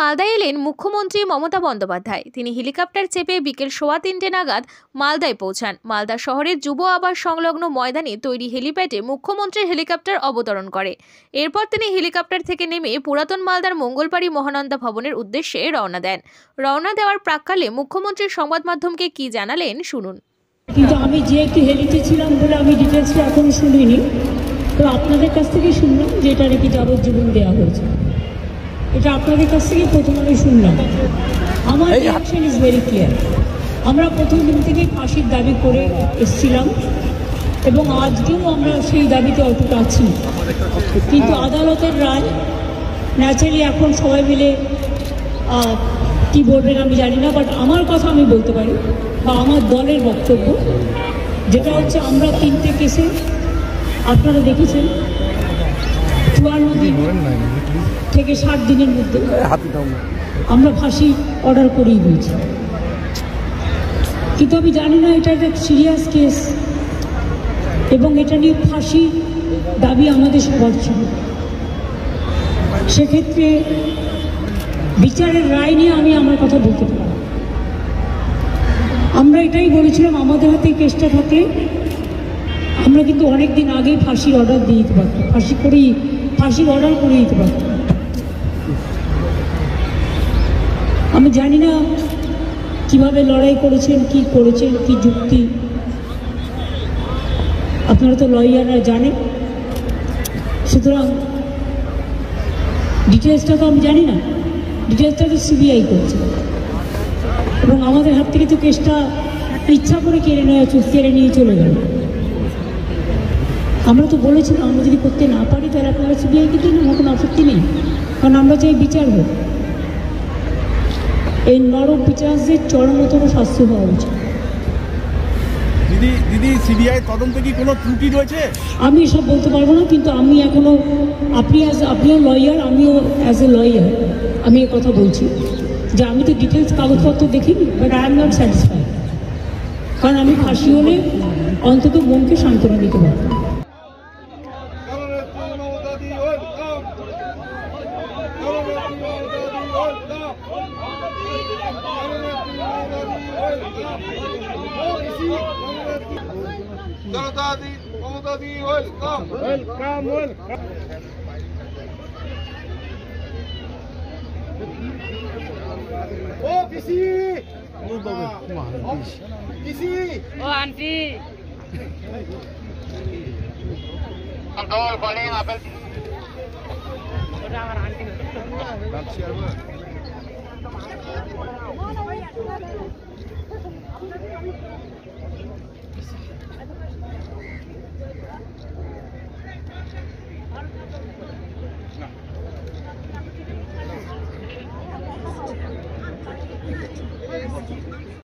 মালদায় এলেন মুখ্যমন্ত্রী মমতা বন্দ্যোপাধ্যায়। তিনি হেলিকপ্টার চেপে বিকেল 3:15 নাগাদ মালদায় পৌঁছান। মালদা শহরের যুব আবাস সংলগ্ন ময়দানে তৈরি হেলিপ্যাডে মুখ্যমন্ত্রীর হেলিকপ্টার অবতরণ করে। এরপর তিনি হেলিকপ্টার থেকে নেমে পুরাতন মালদার মঙ্গলবাড়ি মহানন্দা ভবনের উদ্দেশ্যে রওনা দেন। রওনা দেওয়ার প্রাক্কালে মুখ্যমন্ত্রী সংবাদ মাধ্যমকে কি জানালেন শুনুন। কিন্তু আমি যেহেতু হেলিতে ছিলাম বলে আমি ডিটেলসটা এখনো শুনিনি, তো আপনাদের কাছ থেকে শুনলাম যে এটা নাকি যাবজ্জীবন দেওয়া হয়েছে। এটা আপনাদের কাছ থেকেই প্রথম আমি শুনলাম। আমার রিঅ্যাকশন ইজ ভেরি ক্লিয়ার। আমরা প্রথম দিন থেকে ফাঁসির দাবি করে এসেছিলাম এবং আজকেও আমরা সেই দাবিতে অটুট আছি, কিন্তু আদালতের রায় ন্যাচারালি এখন সবাই মিলে কী বলবেন আমি জানি না, বাট আমার কথা আমি বলতে পারি বা আমার দলের বক্তব্য যেটা হচ্ছে, আমরা 3টে কেসে আপনারা দেখেছেন 54 দিন থেকে 60 দিনের মধ্যে আমরা ফাঁসি অর্ডার করেই দিয়েছি। কিন্তু আমি জানি না এটা একটা সিরিয়াস কেস এবং এটা নিয়ে ফাঁসি দাবি আমাদের সবার ছিল। সেক্ষেত্রে বিচারের রায় নিয়ে আমি আমার কথা বলতে পারি। আমরা এটাই বলেছিলাম, আমাদের হাতে কেসটা থাকলে আমরা কিন্তু অনেক দিন আগেই ফাঁসির অর্ডার দিয়ে দিতে পারতাম, ফাঁসির অর্ডার করে দিতে পারতাম। আমি জানি না কিভাবে লড়াই করেছেন, কি করেছেন, কি যুক্তি, আপনারা তো লয়াররা জানেন। সুতরাং ডিটেলসটা তো আমি জানি না, ডিটেলসটা তো সিবিআই করছে এবং আমাদের হাত থেকে তো কেসটা ইচ্ছা করে কেড়ে নিয়ে চলে গেল। আমরা তো বলেছিলাম আমরা যদি করতে না পারি তাহলে আপনারা সিবিআইকে দিন, আমার কোনো আপত্তি নেই, কারণ আমরা চাই বিচার হোক। এই নরক বিচারদের চরমতম শাস্তি হওয়া উচিত। দিদি, সিবিআই তদন্তে কি কোনো ত্রুটি রয়েছে? আমি এসব বলতে পারবো না, কিন্তু আমি এখনো আপনিও লয়ার, আমিও অ্যাজ এ লয়ার আমি এ কথা বলছি যে আমি তো ডিটেলস কাগজপত্র দেখিনি, but I am not satisfied, কারণ আমি ফাঁসি হলে অন্তত মনকে সান্ত্বনা দিতে পারবো। আন্টি আমার আন্টি না